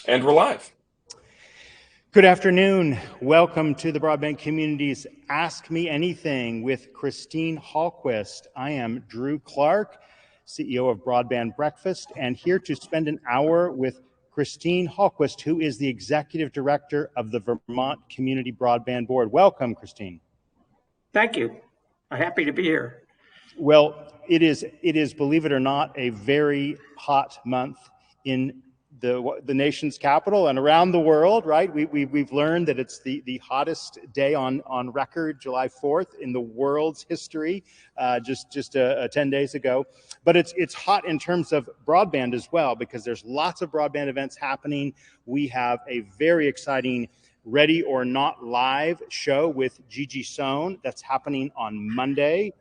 And we're live. Good afternoon. Welcome to the Broadband Community's Ask Me Anything with Christine Hallquist. I am Drew Clark, CEO of Broadband Breakfast, and here to spend an hour with Christine Hallquist, who is the Executive Director of the Vermont Community Broadband Board. Welcome, Christine. Thank you. I'm happy to be here. Well, it is, believe it or not, a very hot month in the nation's capital and around the world, right? We've learned that it's the hottest day on record, July 4th, in the world's history, just 10 days ago. But it's hot in terms of broadband as well, because there's lots of broadband events happening. We have a very exciting Ready or Not Live show with Gigi Sohn that's happening on Monday.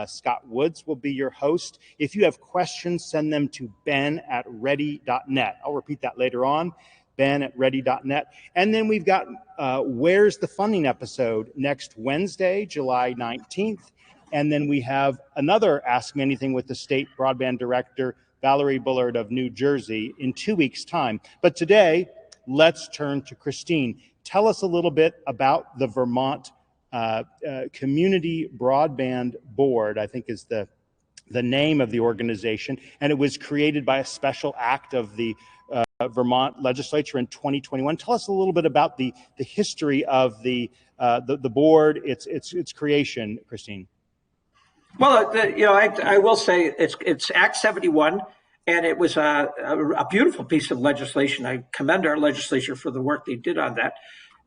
Scott Woods will be your host. If you have questions, send them to ben@ready.net. I'll repeat that later on, ben@ready.net. And then we've got Where's the Funding episode next Wednesday, July 19th. And then we have another Ask Me Anything with the State Broadband Director, Valerie Bullard of New Jersey, in 2 weeks' time. But today, let's turn to Christine. Tell us a little bit about the Vermont Community Broadband Board, I think is the name of the organization, and it was created by a special act of the Vermont legislature in 2021. Tell us a little bit about the history of the board, its creation, Christine. Well, I will say it's Act 71, and it was a beautiful piece of legislation. I commend our legislature for the work they did on that.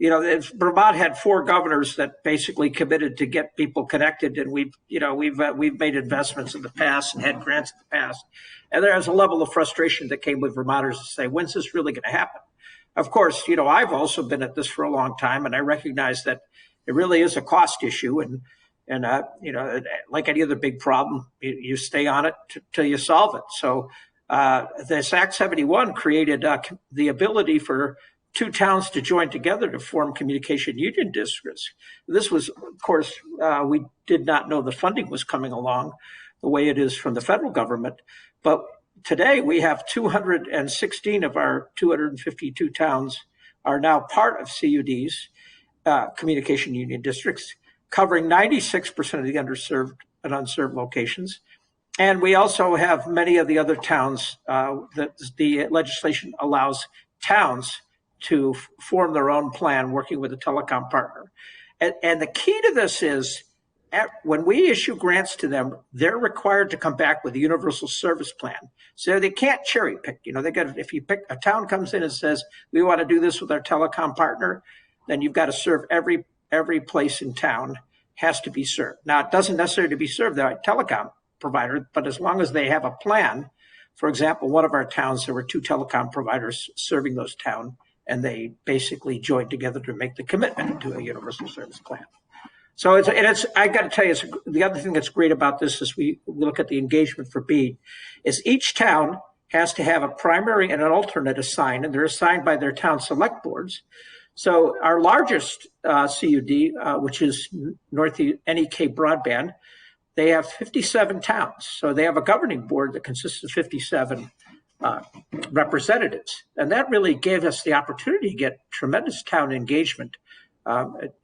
Vermont had 4 governors that basically committed to get people connected, and we've made investments in the past and had grants in the past. And there was a level of frustration that came with Vermonters to say, when's this really going to happen? Of course, I've also been at this for a long time, and I recognize that it really is a cost issue. And like any other big problem, you stay on it till you solve it. So this Act 71 created the ability for 2 towns to join together to form communication union districts. This was, of course, we did not know the funding was coming along the way it is from the federal government. But today we have 216 of our 252 towns are now part of CUDs, communication union districts, covering 96% of the underserved and unserved locations. And we also have many of the other towns that the legislation allows towns to form their own plan working with a telecom partner. And the key to this is when we issue grants to them, they're required to come back with a universal service plan. So they can't cherry pick. If you pick, a town comes in and says, we want to do this with our telecom partner, then you've got to serve every place in town has to be served. Now, it doesn't necessarily be served by a telecom provider, but as long as they have a plan, for example, one of our towns, there were 2 telecom providers serving those towns, and they basically joined together to make the commitment to a universal service plan. So I got to tell you, the other thing that's great about this is we look at the engagement for BEAD, is each town has to have a primary and an alternate assigned, and they're assigned by their town select boards. So our largest CUD, which is Northeast NEK Broadband, they have 57 towns. So they have a governing board that consists of 57 representatives. And that really gave us the opportunity to get tremendous town engagement.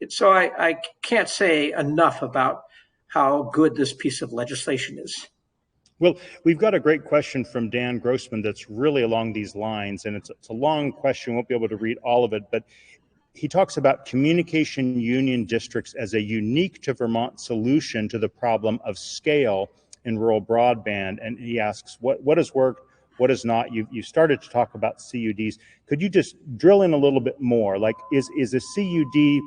So I can't say enough about how good this piece of legislation is. Well, we've got a great question from Dan Grossman that's really along these lines, and it's a long question. Won't be able to read all of it, but he talks about communication union districts as a unique to Vermont solution to the problem of scale in rural broadband. And he asks, what has worked? What is not? You started to talk about CUDs. Could you just drill in a little bit more? Like, is a CUD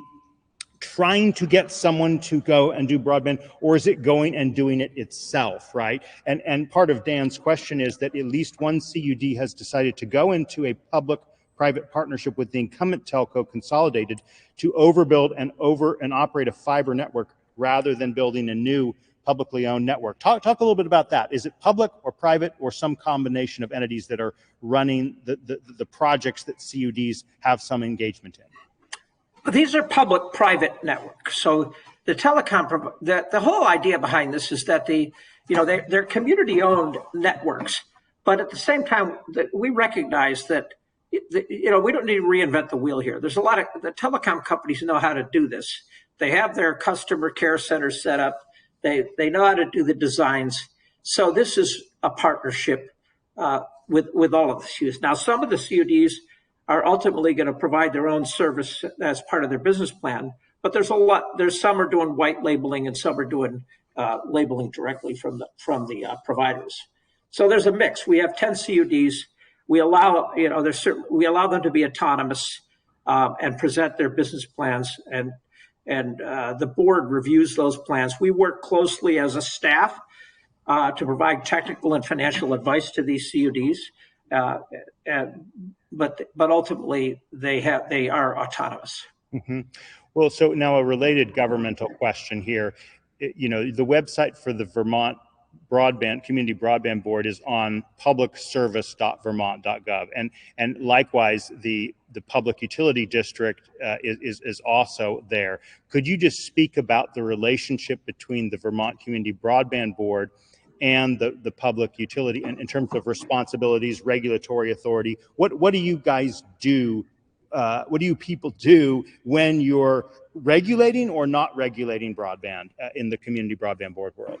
trying to get someone to go and do broadband, or is it going and doing it itself, right? And part of Dan's question is that at least one CUD has decided to go into a public-private partnership with the incumbent telco Consolidated to overbuild and operate a fiber network rather than building a new publicly owned network. Talk a little bit about that. Is it public or private or some combination of entities that are running the projects that CUDs have some engagement in? These are public-private networks. So the telecom, the whole idea behind this is that they're community-owned networks, but at the same time, we recognize that we don't need to reinvent the wheel here. There's a lot of the telecom companies know how to do this. They have their customer care centers set up. They know how to do the designs. So this is a partnership with all of the CUDs. Now, some of the CUDs are ultimately going to provide their own service as part of their business plan, but there's a lot. There's some are doing white labeling and some are doing labeling directly from the providers. So there's a mix. We have 10 CUDs. We allow we allow them to be autonomous and present their business plans, and the board reviews those plans. We work closely as a staff to provide technical and financial advice to these CUDs, but ultimately they are autonomous. Mm-hmm. Well, so now a related governmental question here. The website for the Vermont Community Broadband Board is on publicservice.vermont.gov, and likewise the Public Utility District is also there. Could you just speak about the relationship between the Vermont Community Broadband Board and the public utility in terms of responsibilities, regulatory authority? What do you guys do? What do you people do when you're regulating or not regulating broadband in the Community Broadband Board world?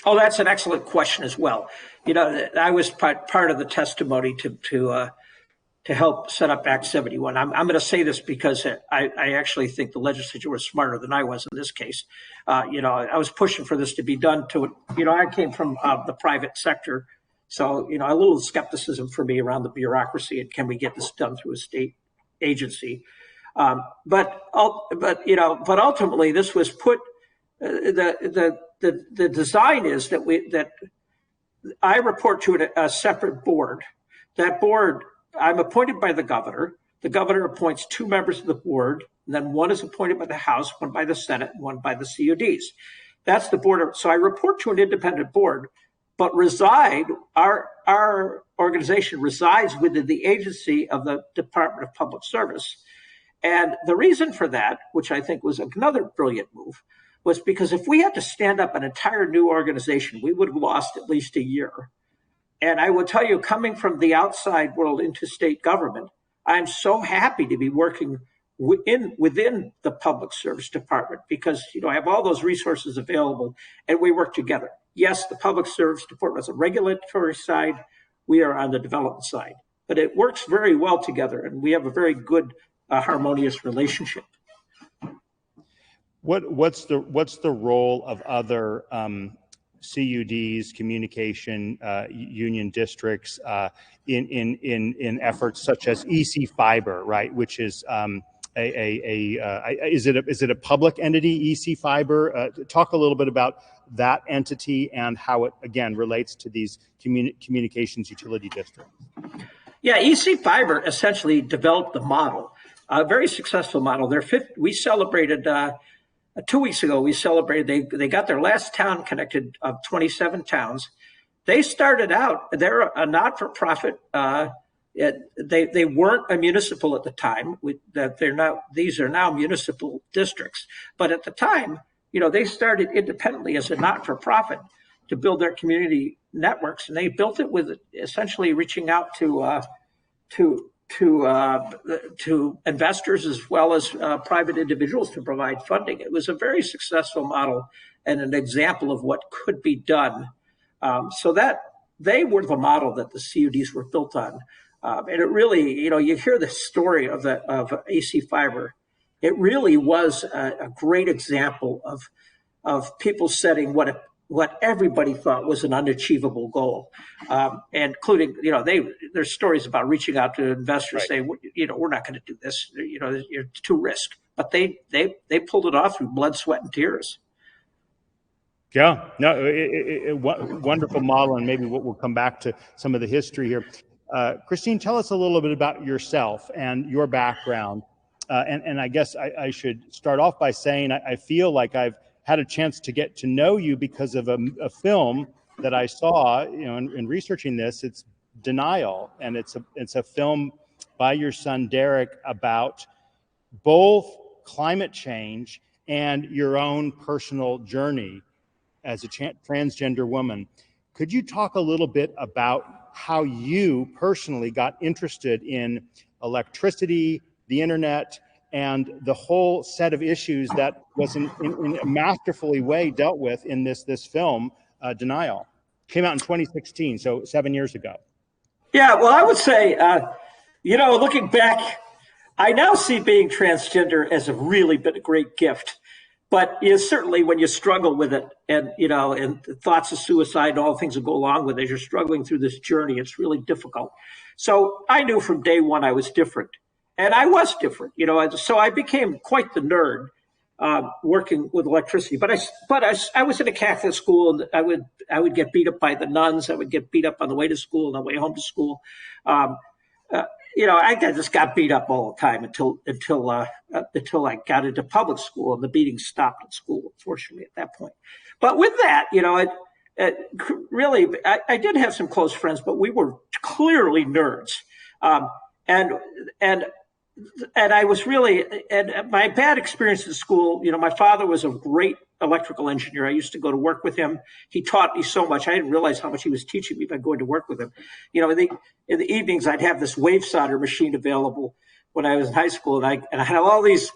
Oh, that's an excellent question as well. I was part of the testimony to help set up Act 71. I'm going to say this because I actually think the legislature was smarter than I was in this case. I was pushing for this to be done I came from the private sector. So, a little skepticism for me around the bureaucracy and can we get this done through a state agency? But ultimately this was put, the design is that I report to a separate board. That board, I'm appointed by the governor. The governor appoints 2 members of the board, and then one is appointed by the House, one by the Senate, and one by the CUDs. That's the board. So I report to an independent board, but our organization resides within the agency of the Department of Public Service. And the reason for that, which I think was another brilliant move, was because if we had to stand up an entire new organization, we would have lost at least a year. And I will tell you, coming from the outside world into state government, I'm so happy to be working within the Public Service Department because I have all those resources available and we work together. Yes, the Public Service Department is a regulatory side. We are on the development side, but it works very well together and we have a very good harmonious relationship. What's the role of other CUDs, communication union districts in efforts such as EC Fiber, right? Which is is it a public entity, EC Fiber? Talk a little bit about that entity and how it again relates to these communications utility districts. Yeah, EC Fiber essentially developed the model, a very successful model. We celebrated 2 weeks ago. We celebrated. They got their last town connected of 27 towns. They started out. They're a not-for-profit. They weren't a municipal at the time. These are now municipal districts. But at the time, they started independently as a not-for-profit to build their community networks, and they built it with essentially reaching out to investors as well as private individuals to provide funding. It was a very successful model and an example of what could be done. So that they were the model that the CUDs were built on. And it really, you hear the story of AC Fiber. It really was a great example of people setting what everybody thought was an unachievable goal, including, there's stories about reaching out to investors, right. saying, we're not going to do this, you're too risk. But they pulled it off through blood, sweat, and tears. Yeah, no, wonderful model, and maybe we'll come back to some of the history here. Christine, tell us a little bit about yourself and your background. And I guess I should start off by saying I feel like I've had a chance to get to know you because of a film that I saw, in researching this. It's Denial, and it's a film by your son Derek about both climate change and your own personal journey as a transgender woman. Could you talk a little bit about how you personally got interested in electricity, the internet, and the whole set of issues that was in a masterfully way dealt with in this film, Denial. Came out in 2016, so 7 years ago. Yeah, well, I would say, looking back, I now see being transgender as a really been a great gift. But certainly when you struggle with it and, and thoughts of suicide and all the things that go along with it, as you're struggling through this journey, it's really difficult. So I knew from day one I was different. And I was different, so I became quite the nerd working with electricity. But I was in a Catholic school, and I would get beat up by the nuns. I would get beat up on the way to school and the way home to school. I just got beat up all the time until I got into public school, and the beating stopped at school, unfortunately, at that point. But with that, really, I did have some close friends, but we were clearly nerds. And I was really, and my bad experience in school, my father was a great electrical engineer. I used to go to work with him. He taught me so much. I didn't realize how much he was teaching me by going to work with him. In the evenings, I'd have this wave solder machine available when I was in high school. And I had all these,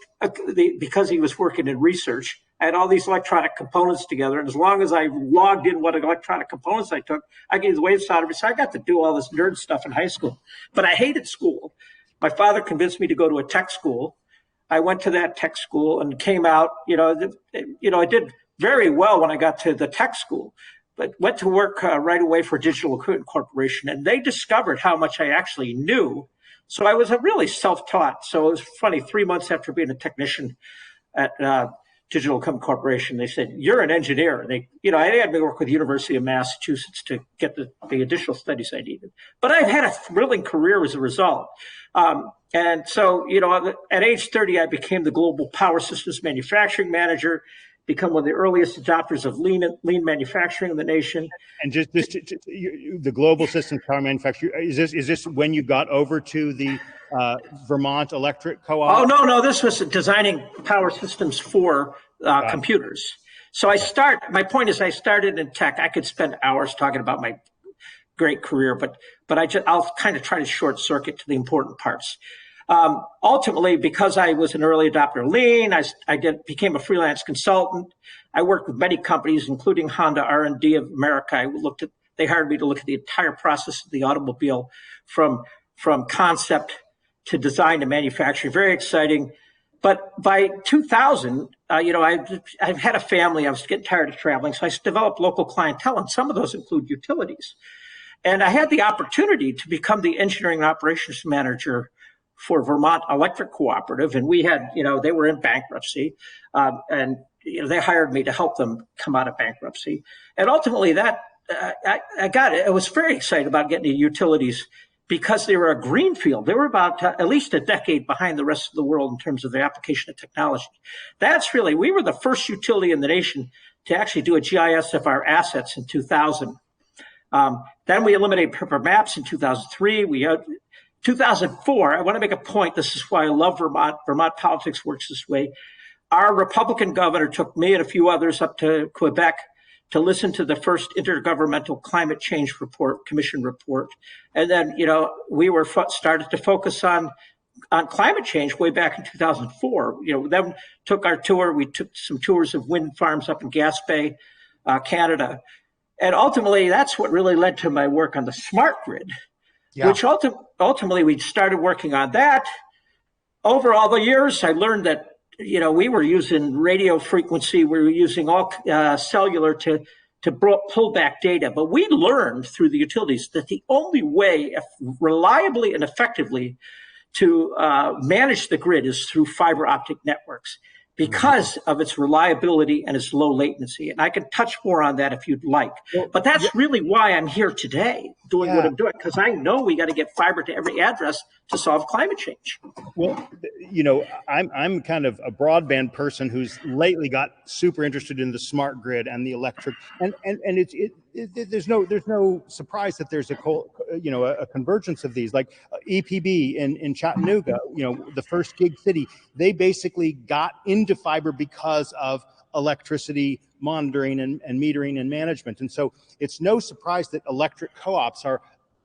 because he was working in research, I had all these electronic components together. And as long as I logged in what electronic components I took, I gave the wave solder. So I got to do all this nerd stuff in high school. But I hated school. My father convinced me to go to a tech school. I went to that tech school and came out, I did very well when I got to the tech school, but went to work right away for Digital Equipment Corporation. And they discovered how much I actually knew. So I was really self-taught. So it was funny, 3 months after being a technician at Digital Equipment Corporation, they said, "You're an engineer." They, I had to work with the University of Massachusetts to get the additional studies I needed. But I've had a thrilling career as a result. And so, at age 30, I became the global power systems manufacturing manager, become one of the earliest adopters of lean manufacturing in the nation. And just the global systems power manufacturer, is this when you got over to the Vermont Electric Co-op? Oh, no, this was designing power systems for computers. So my point is I started in tech. I could spend hours talking about my great career, but I'll kind of try to short circuit to the important parts. Ultimately, because I was an early adopter of lean, I became a freelance consultant. I worked with many companies, including Honda R&D of America. They hired me to look at the entire process of the automobile from concept to design to manufacturing. Very exciting. But by 2000, I've had a family. I was getting tired of traveling, so I developed local clientele, and some of those include utilities. And I had the opportunity to become the engineering and operations manager for Vermont Electric Cooperative. And we had, they were in bankruptcy, and they hired me to help them come out of bankruptcy. And ultimately I got it. I was very excited about getting to utilities because they were a greenfield. They were about at least a decade behind the rest of the world in terms of the application of technology. We were the first utility in the nation to actually do a GIS of our assets in 2000. Then we eliminated paper maps in 2003. 2004, I want to make a point. This is why I love Vermont. Vermont politics works this way. Our Republican governor took me and a few others up to Quebec to listen to the first Intergovernmental Climate Change Commission report. And then, we were started to focus on climate change way back in 2004. Then took our tour. We took some tours of wind farms up in Gaspé, Canada. And ultimately, that's what really led to my work on the smart grid, which ultimately we started working on that. Over all the years, I learned that, we were using radio frequency. We were using all cellular to pull back data. But we learned through the utilities that the only way reliably and effectively to manage the grid is through fiber optic networks, because of its reliability and its low latency. And I can touch more on that if you'd like. But that's really why I'm here today doing what I'm doing, because I know we got to get fiber to every address to solve climate change. Well, I'm kind of a broadband person who's lately got super interested in the smart grid and the electric, and there's no surprise that there's a convergence of these, like EPB in Chattanooga, the first gig city. They basically got into fiber because of electricity monitoring and metering and management. And so it's no surprise that electric co-ops are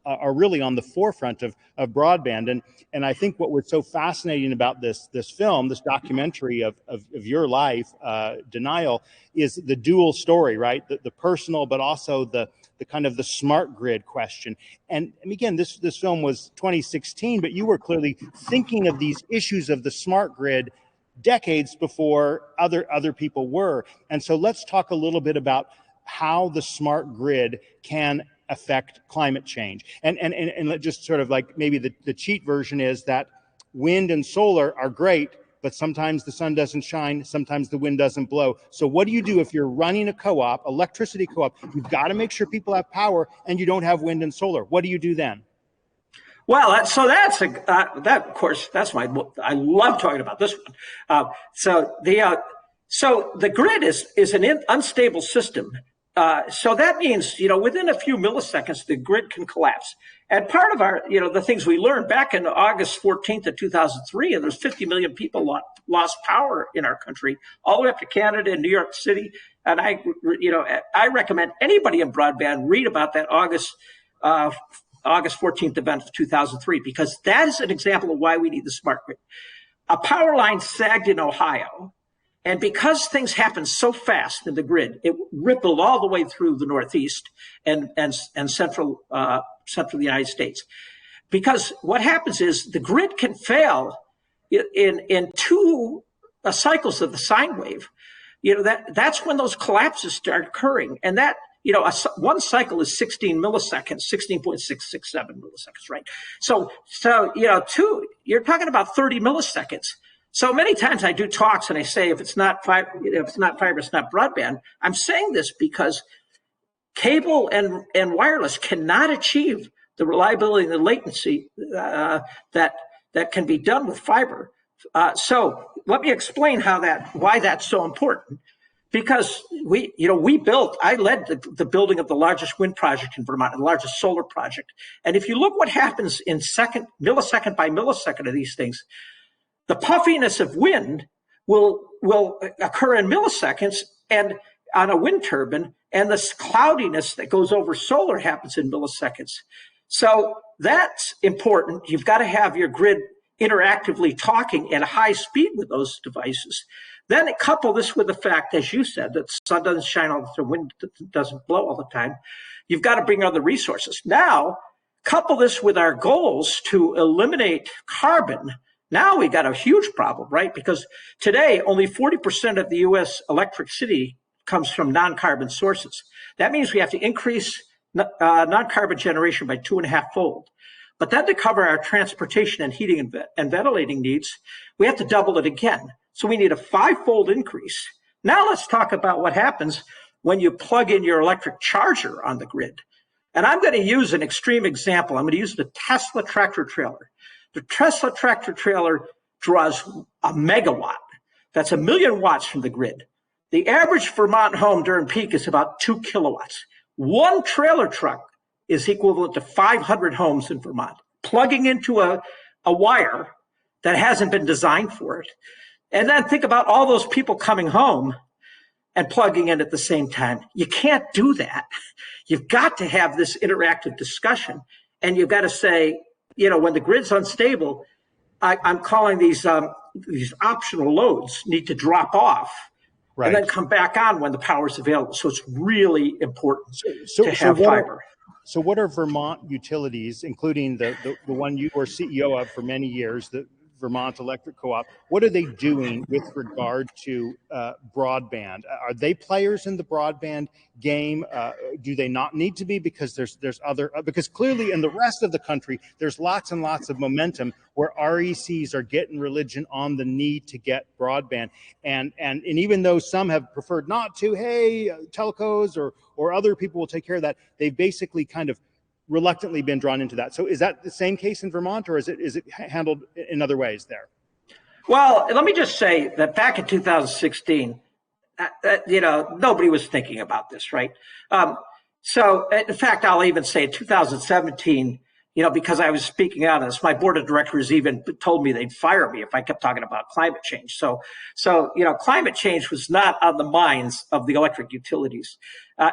are really on the forefront of broadband. And I think what was so fascinating about this film, this documentary of your life, Denial, is the dual story, right? The personal, but also the kind of the smart grid question. And again, this film was 2016, but you were clearly thinking of these issues of the smart grid decades before other people were. And so let's talk a little bit about how the smart grid can affect climate change. And just sort of like maybe the cheat version is that wind and solar are great, but sometimes the sun doesn't shine, sometimes the wind doesn't blow. So what do you do if you're running a co-op, electricity co-op? You've got to make sure people have power and you don't have wind and solar. What do you do then? Well, that of course, I love talking about this one. So the grid is an unstable system. So that means, within a few milliseconds, the grid can collapse. And part of our, the things we learned back in August 14th of 2003, and there's 50 million people lost power in our country, all the way up to Canada and New York City. And I recommend anybody in broadband read about that August 14th event of 2003, because that is an example of why we need the smart grid. A power line sagged in Ohio. And because things happen so fast in the grid, it rippled all the way through the Northeast and central United States. Because what happens is the grid can fail in two cycles of the sine wave. That's when those collapses start occurring. And that, one cycle is 16 milliseconds, 16.667 milliseconds, right? So you're talking about 30 milliseconds. So many times I do talks and I say, if it's not fiber, it's not broadband. I'm saying this because cable and wireless cannot achieve the reliability and the latency that can be done with fiber. So let me explain why that's so important. Because I led the building of the largest wind project in Vermont, the largest solar project. And if you look what happens in millisecond by millisecond of these things, the puffiness of wind will occur in milliseconds and on a wind turbine, and the cloudiness that goes over solar happens in milliseconds. So that's important. You've got to have your grid interactively talking at a high speed with those devices. Then couple this with the fact, as you said, that the sun doesn't shine all the time, wind doesn't blow all the time. You've got to bring other resources. Now, couple this with our goals to eliminate carbon. Now we got a huge problem, right? Because today, only 40% of the U.S. electricity comes from non-carbon sources. That means we have to increase non-carbon generation by 2.5-fold. But then to cover our transportation and heating and ventilating needs, we have to double it again. So we need a 5-fold increase. Now let's talk about what happens when you plug in your electric charger on the grid. And I'm going to use an extreme example. I'm going to use the Tesla tractor trailer. The Tesla tractor trailer draws a megawatt. That's 1 million watts from the grid. The average Vermont home during peak is about 2 kilowatts. One trailer truck is equivalent to 500 homes in Vermont, plugging into a wire that hasn't been designed for it. And then think about all those people coming home and plugging in at the same time. You can't do that. You've got to have this interactive discussion, and you've got to say, when the grid's unstable, I'm calling these optional loads need to drop off, right, and then come back on when the power is available. So it's really important to have fiber. So what are Vermont utilities, including the one you were CEO of for many years, the Vermont Electric Co-op, what are they doing with regard to broadband? Are they players in the broadband game? Do they not need to be, because there's other, because clearly in the rest of the country, there's lots and lots of momentum where RECs are getting religion on the need to get broadband. And even though some have preferred not to, hey, telcos or other people will take care of that, they've basically kind of reluctantly been drawn into that. So is that the same case in Vermont, or is it handled in other ways there? Well, let me just say that back in 2016, nobody was thinking about this, right? So in fact, I'll even say in 2017, because I was speaking out on this. My board of directors even told me they'd fire me if I kept talking about climate change. So climate change was not on the minds of the electric utilities.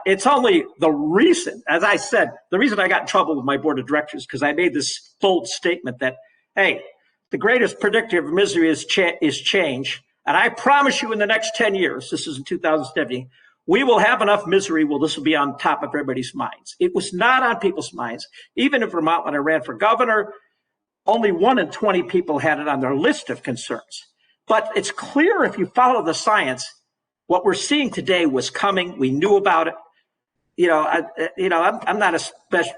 It's only the reason, as I said, the reason I got in trouble with my board of directors, because I made this bold statement that, hey, the greatest predictor of misery is change. And I promise you in the next 10 years, this is in 2070, we will have enough misery. Well, this will be on top of everybody's minds. It was not on people's minds. Even in Vermont, when I ran for governor, only 1 in 20 people had it on their list of concerns. But it's clear if you follow the science, what we're seeing today was coming. We knew about it. I'm not a special,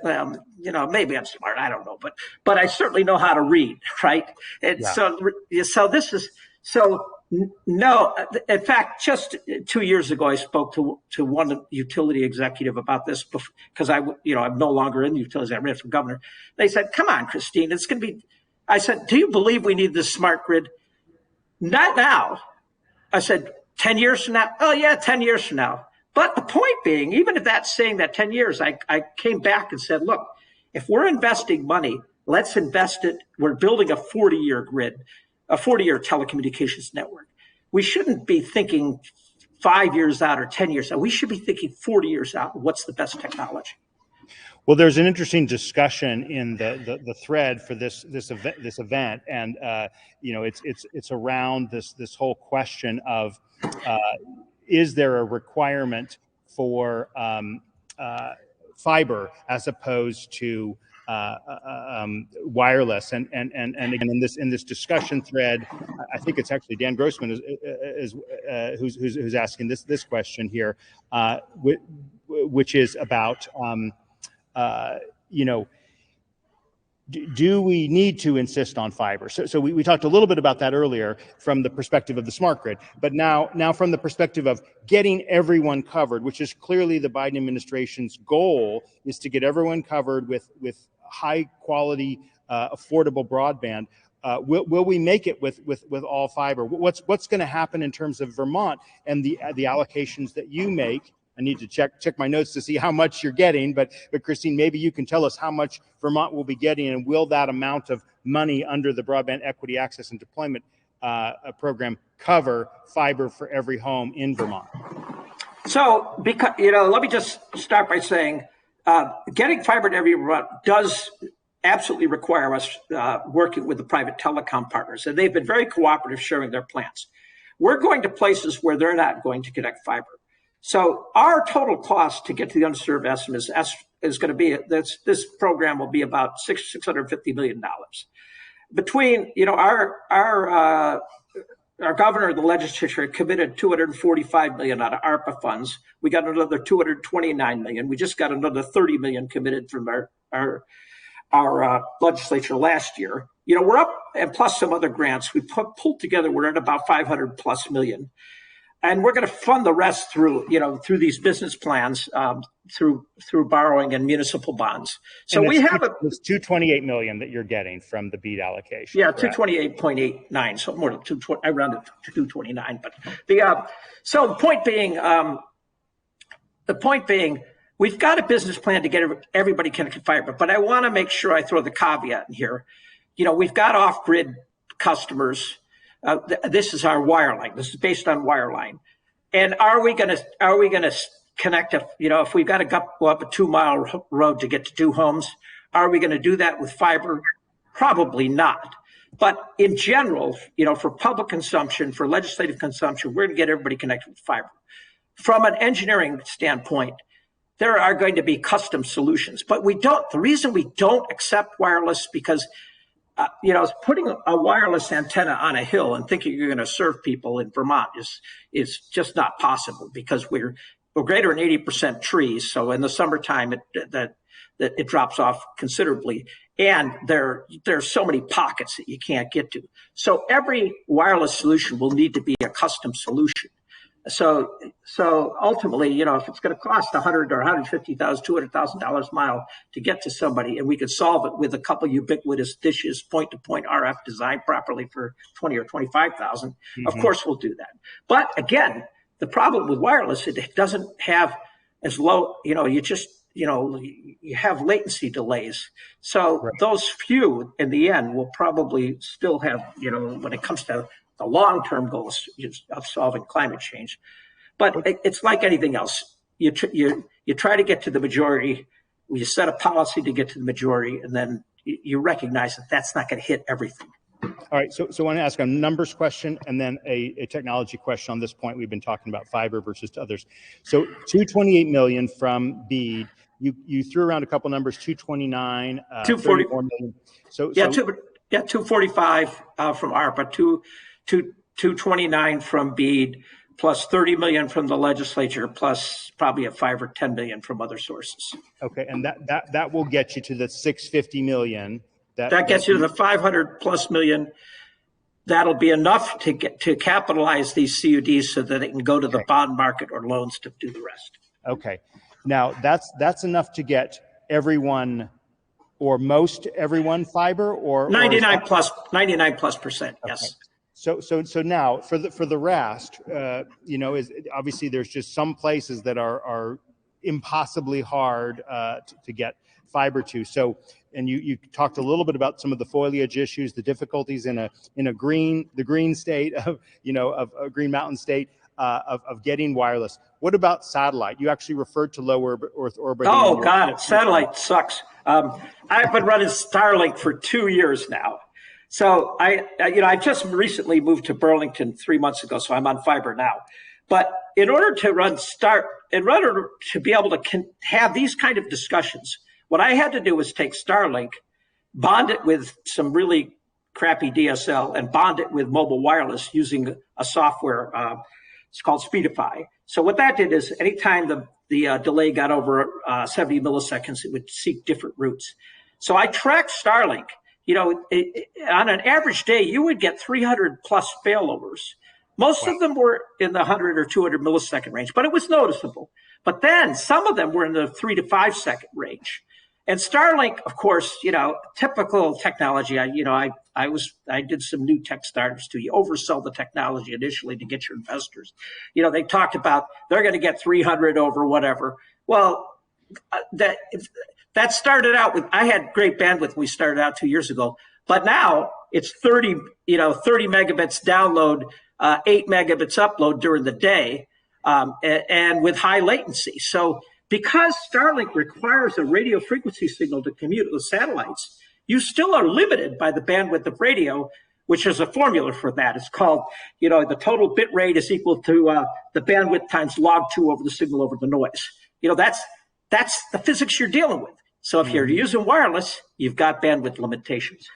maybe I'm smart. I don't know, but I certainly know how to read, right? And so this is so. No, in fact, just 2 years ago, I spoke to one utility executive about this because I'm no longer in the utilities. I ran for governor. They said, "Come on, Christine, it's going to be." I said, "Do you believe we need this smart grid?" Not now. I said, 10 years from now? Oh yeah, 10 years from now. But the point being, even if that's saying that 10 years, I came back and said, look, if we're investing money, let's invest it. We're building a 40-year grid, a 40-year telecommunications network. We shouldn't be thinking 5 years out or 10 years out. We should be thinking 40 years out. What's the best technology? Well, there's an interesting discussion in the thread for this event, and it's around this whole question of is there a requirement for fiber as opposed to wireless, and again in this discussion thread, I think it's actually Dan Grossman who's asking this question here, which is about do we need to insist on fiber? So we talked a little bit about that earlier from the perspective of the smart grid, but now from the perspective of getting everyone covered, which is clearly the Biden administration's goal, is to get everyone covered with high quality, affordable broadband. Will we make it with all fiber? What's going to happen in terms of Vermont and the allocations that you make? I need to check my notes to see how much you're getting, but Christine, maybe you can tell us how much Vermont will be getting, and will that amount of money under the Broadband Equity Access and Deployment program cover fiber for every home in Vermont? So, because let me just start by saying, getting fiber to every Vermont does absolutely require us working with the private telecom partners, and they've been very cooperative sharing their plans. We're going to places where they're not going to connect fiber. So our total cost to get to the unserved estimate is going to be, this program will be about $650 million. Between, our governor and the legislature committed $245 million out of ARPA funds. We got another $229 million. We just got another $30 million committed from our legislature last year. We're up, and plus some other grants we pulled together. We're at about $500+ million. And we're going to fund the rest through these business plans, through borrowing and municipal bonds. So we have it's $228 million that you're getting from the BEAD allocation. Yeah, 228.89. So more than 220. I rounded to 229. But so the point being, we've got a business plan to get everybody connected to fiber. But I want to make sure I throw the caveat in here. We've got off-grid customers. This is our wireline. This is based on wireline. And are we going to connect? If we've got to go up a 2-mile road to get to 2 homes, are we going to do that with fiber? Probably not. But in general, for public consumption, for legislative consumption, we're going to get everybody connected with fiber. From an engineering standpoint, there are going to be custom solutions, but the reason we don't accept wireless because putting a wireless antenna on a hill and thinking you're going to serve people in Vermont is just not possible, because we're greater than 80% trees. So in the summertime, it drops off considerably, and there's so many pockets that you can't get to. So every wireless solution will need to be a custom solution. So ultimately, if it's going to cost $100,000 or $150,000, $200,000 a mile to get to somebody, and we could solve it with a couple ubiquitous dishes, point-to-point RF designed properly for $20,000 or $25,000, of course we'll do that. But again, the problem with wireless, it doesn't have as low. you have latency delays. So Right. those few in the end will probably still have, when it comes to the long-term goals of solving climate change. But it's like anything else. You try to get to the majority, you set a policy to get to the majority, and then you recognize that that's not going to hit everything. All right, so I want to ask a numbers question and then a technology question on this point. We've been talking about fiber versus to others. So 228 million from BEAD. You threw around a couple numbers, 229, 34 million. So 245 from ARPA, 229 from BEAD, plus 30 million from the legislature, plus probably a 5 or 10 million from other sources. Okay, and that will get you to the 650 million. That gets you to the 500 plus million. That'll be enough to capitalize these CUDs so that it can go to the bond market or loans to do the rest. Okay, now that's enough to get everyone or most everyone fiber, or 99 plus percent. Okay. Yes. So now for the rest, is obviously there's just some places that are impossibly hard to get fiber to. So, and you talked a little bit about some of the foliage issues, the difficulties in the green state of a Green Mountain state of getting wireless. What about satellite? You actually referred to low Earth orbit. Oh God, satellite sucks. I've been running Starlink for 2 years now. So I just recently moved to Burlington 3 months ago, so I'm on fiber now. But in order to be able to have these kind of discussions, what I had to do was take Starlink, bond it with some really crappy DSL, and bond it with mobile wireless using a software. It's called Speedify. So what that did is anytime the delay got over 70 milliseconds, it would seek different routes. So I tracked Starlink. On an average day, you would get 300 plus failovers. Most of them were in the 100 or 200 millisecond range, but it was noticeable. But then some of them were in the 3 to 5 second range. And Starlink, of course, typical technology. I did some new tech startups too. You oversell the technology initially to get your investors. They talked about they're going to get 300 over whatever. Well, that started out with, I had great bandwidth when we started out 2 years ago, but now it's 30 megabits download, 8 megabits upload during the day, and with high latency. So because Starlink requires a radio frequency signal to commute with satellites, you still are limited by the bandwidth of radio, which is a formula for that. It's called, the total bit rate is equal to the bandwidth times log2 over the signal over the noise. That's the physics you're dealing with. So if you're using wireless, you've got bandwidth limitations.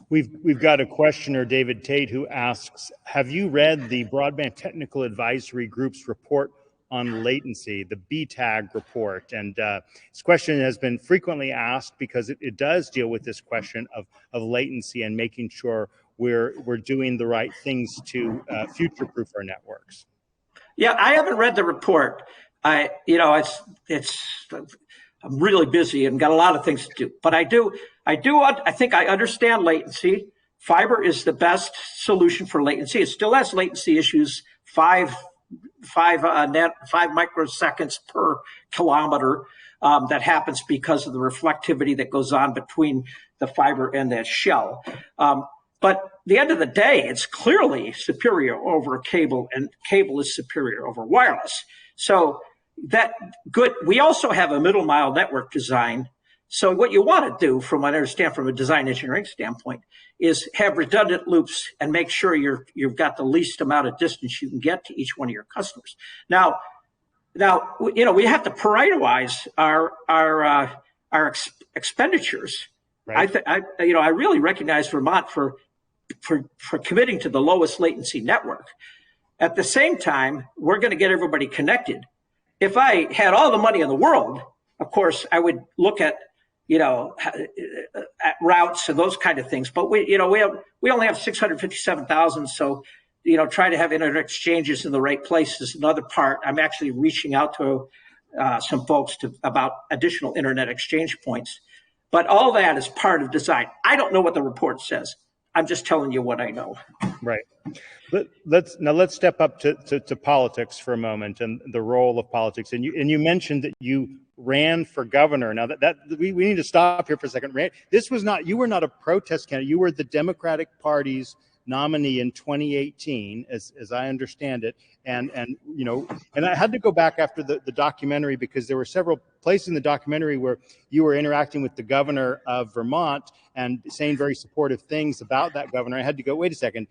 We've got a questioner, David Tate, who asks, have you read the Broadband Technical Advisory Group's report on latency, the BTAG report? And this question has been frequently asked because it does deal with this question of latency and making sure we're doing the right things to future-proof our networks. Yeah, I haven't read the report. I'm really busy and got a lot of things to do, but I think I understand latency. Fiber is the best solution for latency. It still has latency issues, 5 microseconds per kilometer. That happens because of the reflectivity that goes on between the fiber and that shell. But at the end of the day, it's clearly superior over cable, and cable is superior over wireless. So that good. We also have a middle mile network design. So what you want to do, from what I understand from a design engineering standpoint, is have redundant loops and make sure you've got the least amount of distance you can get to each one of your customers. Now, we have to prioritize our expenditures. Right. I really recognize Vermont for committing to the lowest latency network. At the same time, we're going to get everybody connected. If I had all the money in the world, of course, I would look at routes and those kind of things. But we only have 657,000, so try to have internet exchanges in the right places. Another part, I'm actually reaching out to some folks about additional internet exchange points. But all that is part of design. I don't know what the report says. I'm just telling you what I know. Right. Let's step up to politics for a moment and the role of politics. And you mentioned that you ran for governor. Now we need to stop here for a second. You were not a protest candidate. You were the Democratic Party's nominee in 2018, as I understand it. And I had to go back after the documentary, because there were several places in the documentary where you were interacting with the governor of Vermont and saying very supportive things about that governor. I had to go, wait a second.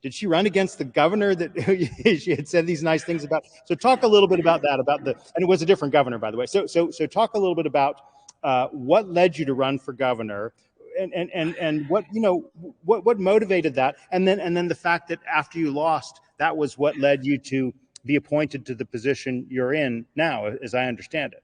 Did she run against the governor that she had said these nice things about? So talk a little bit about that, and it was a different governor, by the way. So talk a little bit about what led you to run for governor, and what motivated that, and then the fact that after you lost, that was what led you to be appointed to the position you're in now, as I understand it.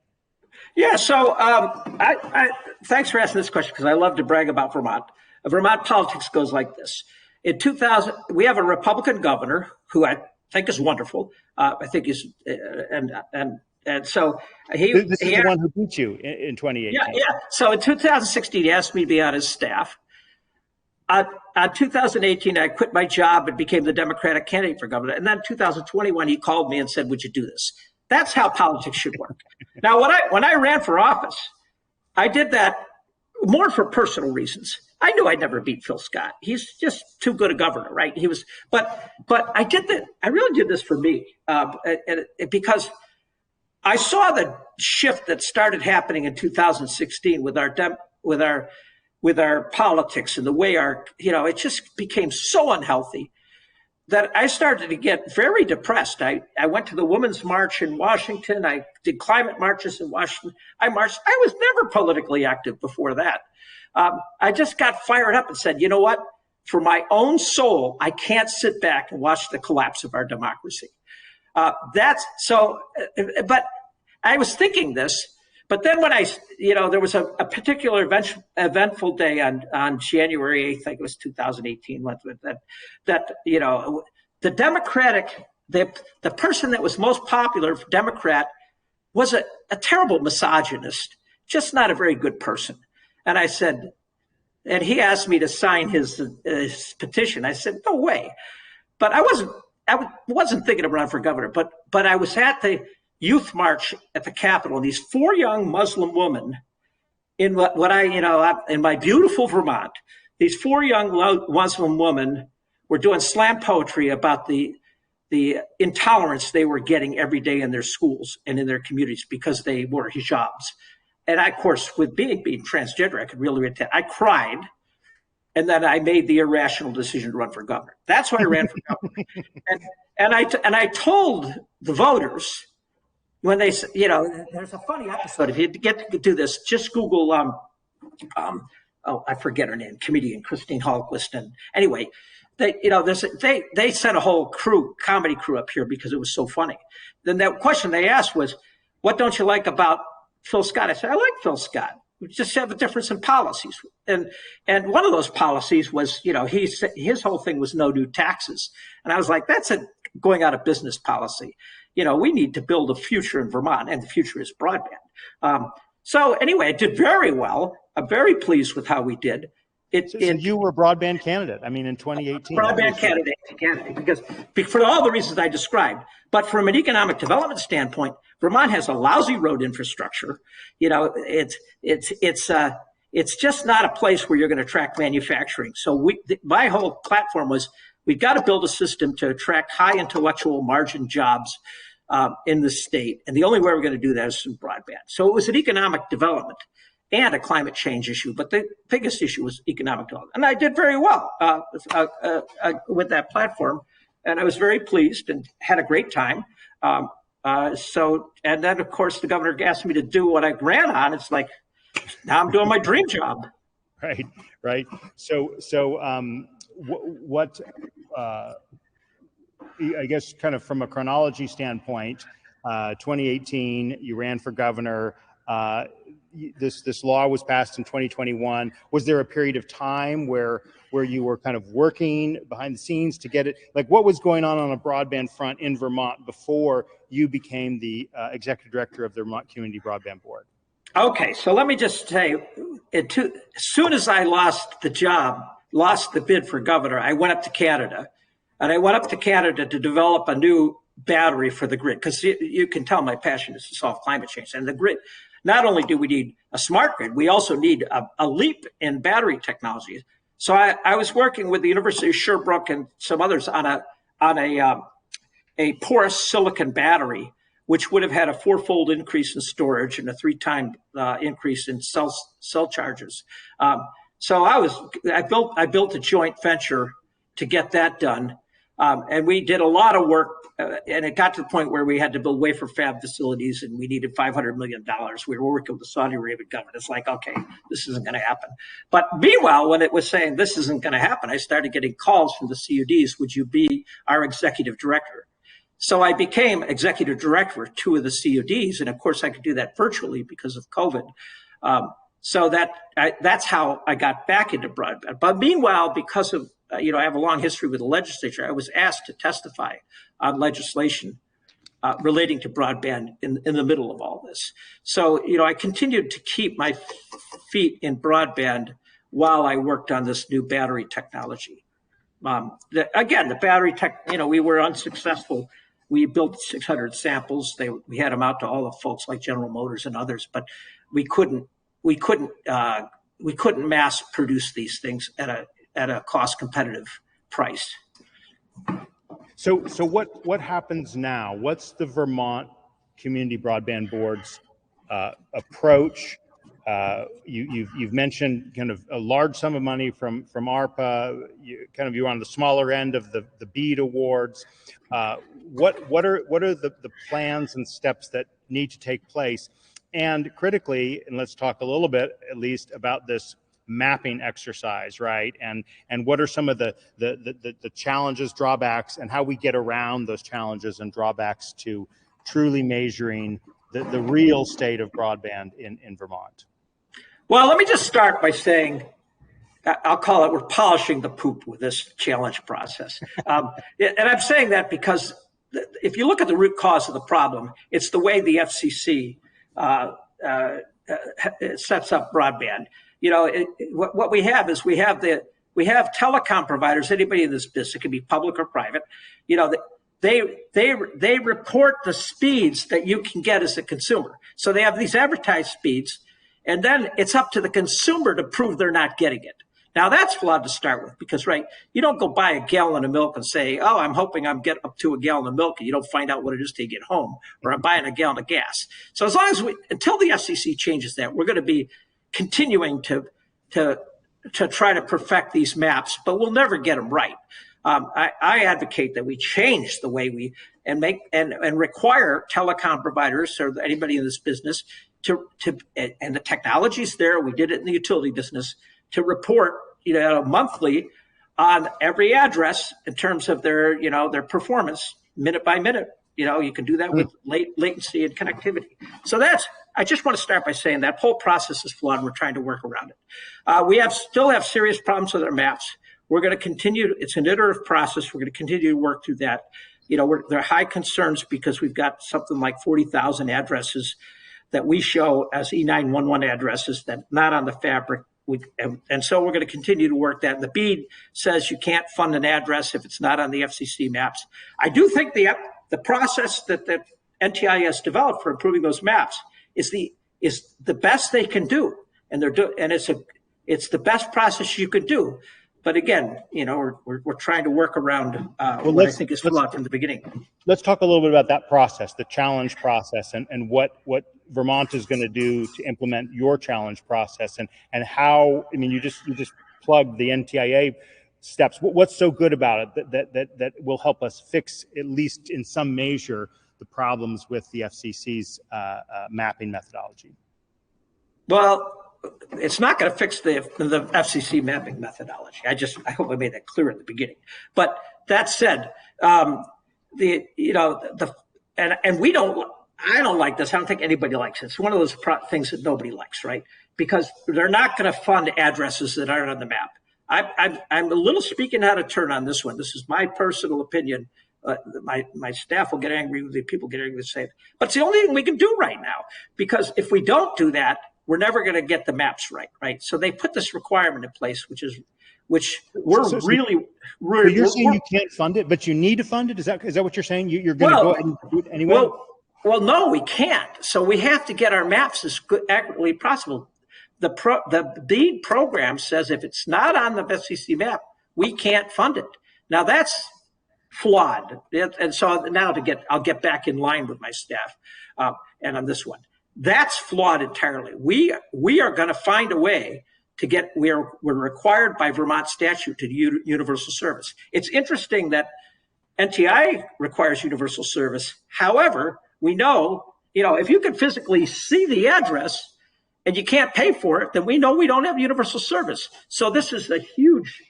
Yeah. So I thanks for asking this question, because I love to brag about Vermont. Vermont politics goes like this. In 2000, we have a Republican governor who I think is wonderful. I think he's and so he. This is the one who beat you in 2018. Yeah. So in 2016, he asked me to be on his staff. 2018, I quit my job and became the Democratic candidate for governor. And then 2021, he called me and said, "Would you do this?" That's how politics should work. Now, when I ran for office, I did that more for personal reasons. I knew I'd never beat Phil Scott. He's just too good a governor, right? But I did that. I really did this for me, because I saw the shift that started happening in 2016 with our politics and the way it just became so unhealthy that I started to get very depressed. I went to the Women's March in Washington. I did climate marches in Washington. I marched. I was never politically active before that. I just got fired up and said, you know what? For my own soul, I can't sit back and watch the collapse of our democracy. But I was thinking this, but then when there was a particular eventful day on January 8th, I think it was 2018, that the Democratic, the person that was most popular Democrat was a terrible misogynist, just not a very good person. And I said, and he asked me to sign his petition. I said, no way. But I wasn't thinking of running for governor, but I was at the youth march at the Capitol, and these four young Muslim women in in my beautiful Vermont, these four young Muslim women were doing slam poetry about the intolerance they were getting every day in their schools and in their communities because they wore hijabs. And I, of course, with being transgender, I could really relate. I cried, and then I made the irrational decision to run for governor. That's why I ran for governor. And I told the voters when they, there's a funny episode. If you get to do this, just Google. I forget her name. Comedian Christine Hallquist. And anyway, they sent a whole comedy crew up here because it was so funny. Then that question they asked was, "What don't you like about Phil Scott?" I said, "I like Phil Scott. We just have a difference in policies." And one of those policies was, his whole thing was no new taxes. And I was like, that's a going out of business policy. We need to build a future in Vermont, and the future is broadband. So anyway, it did very well. I'm very pleased with how we did. So you were a broadband candidate, in 2018. Broadband candidate, because for all the reasons I described. But from an economic development standpoint, Vermont has a lousy road infrastructure. It's just not a place where you're going to attract manufacturing. So my whole platform was, we've got to build a system to attract high intellectual margin jobs in the state. And the only way we're going to do that is through broadband. So it was an economic development and a climate change issue. But the biggest issue was economic development. And I did very well with that platform. And I was very pleased and had a great time. And then, of course, the governor asked me to do what I ran on. It's like, now I'm doing my dream job. Right. So what I guess kind of from a chronology standpoint, 2018, you ran for governor. This law was passed in 2021. Was there a period of time where you were kind of working behind the scenes to get it? Like, what was going on a broadband front in Vermont before you became the executive director of the Vermont Community Broadband Board? Okay, so let me just say, as soon as I lost the bid for governor, I went up to Canada. And I went up to Canada to develop a new battery for the grid, because you can tell my passion is to solve climate change. And the grid, not only do we need a smart grid, we also need a leap in battery technology. So I was working with the University of Sherbrooke and some others on a porous silicon battery, which would have had a 4-fold increase in storage and a 3-time increase in cell charges. So I built a joint venture to get that done. And we did a lot of work, and it got to the point where we had to build wafer fab facilities, and we needed $500 million. We were working with the Saudi Arabian government. It's like, okay, this isn't going to happen. But meanwhile, when it was saying this isn't going to happen, I started getting calls from the CUDs, would you be our executive director? So I became executive director of 2 of the CUDs, and of course I could do that virtually because of COVID. So that's how I got back into broadband. But meanwhile, because of I have a long history with the legislature, I was asked to testify on legislation relating to broadband in the middle of all this. So, I continued to keep my feet in broadband while I worked on this new battery technology. The battery tech, we were unsuccessful. We built 600 samples. We had them out to all the folks like General Motors and others, but we couldn't mass produce these things at a cost competitive price. So what happens now? What's the Vermont Community Broadband Board's approach? You've mentioned kind of a large sum of money from ARPA. You're on the smaller end of the BEAD awards. What are the plans and steps that need to take place? And critically, and let's talk a little bit at least about this mapping exercise, right? And what are some of the challenges, drawbacks, and how we get around those challenges and drawbacks to truly measuring the real state of broadband in Vermont? Well, let me just start by saying, I'll call it, we're polishing the poop with this challenge process. And I'm saying that because if you look at the root cause of the problem, it's the way the FCC sets up broadband. What we have is we have telecom providers. Anybody in this business, it can be public or private. They report the speeds that you can get as a consumer. So they have these advertised speeds, and then it's up to the consumer to prove they're not getting it. Now that's flawed to start with because, right, you don't go buy a gallon of milk and say, oh, I'm hoping I'm getting up to a gallon of milk, and you don't find out what it is till you get home, or I'm buying a gallon of gas. So as long as until the FCC changes that, we're going to be continuing to try to perfect these maps, but we'll never get them right. I advocate that we change the way we and require telecom providers or anybody in this business and the technology's there. We did it in the utility business to report, monthly on every address in terms of their performance minute by minute. You can do that with latency and connectivity. So I just want to start by saying that whole process is flawed. We're trying to work around it. We still have serious problems with our maps. We're going to continue. It's an iterative process. We're going to continue to work through that. There are high concerns because we've got something like 40,000 addresses that we show as E911 addresses that not on the fabric. And so we're going to continue to work that. The BEAD says you can't fund an address if it's not on the FCC maps. I do think the process that the NTIA has developed for improving those maps is the best they can do, and it's the best process you could do. But again, we're trying to work around what I think is flawed from the beginning. Let's talk a little bit about that process, the challenge process, and what Vermont is going to do to implement your challenge process, and how. I mean, you just plugged the NTIA steps. What's so good about it that will help us fix, at least in some measure, the problems with the FCC's mapping methodology? Well, it's not going to fix the FCC mapping methodology. I hope I made that clear at the beginning. But that said, I don't like this. I don't think anybody likes it. It's one of those things that nobody likes, right? Because they're not going to fund addresses that aren't on the map. I'm a little speaking out of turn on this one. This is my personal opinion. My staff will get angry with it. People get angry with it. But it's the only thing we can do right now. Because if we don't do that, we're never going to get the maps right? So they put this requirement in place, which we're really. So you're saying you can't fund it, but you need to fund it? Is that what you're saying? You're going to go ahead and do it anyway? Well, no, we can't. So we have to get our maps as accurately possible. The BEAD program says if it's not on the FCC map, we can't fund it. Now that's flawed. And so now I'll get back in line with my staff and on this one. That's flawed entirely. We are going to find a way to get, we're required by Vermont statute to do universal service. It's interesting that NTI requires universal service. However, we know, if you can physically see the address and you can't pay for it, then we know we don't have universal service. So this is a huge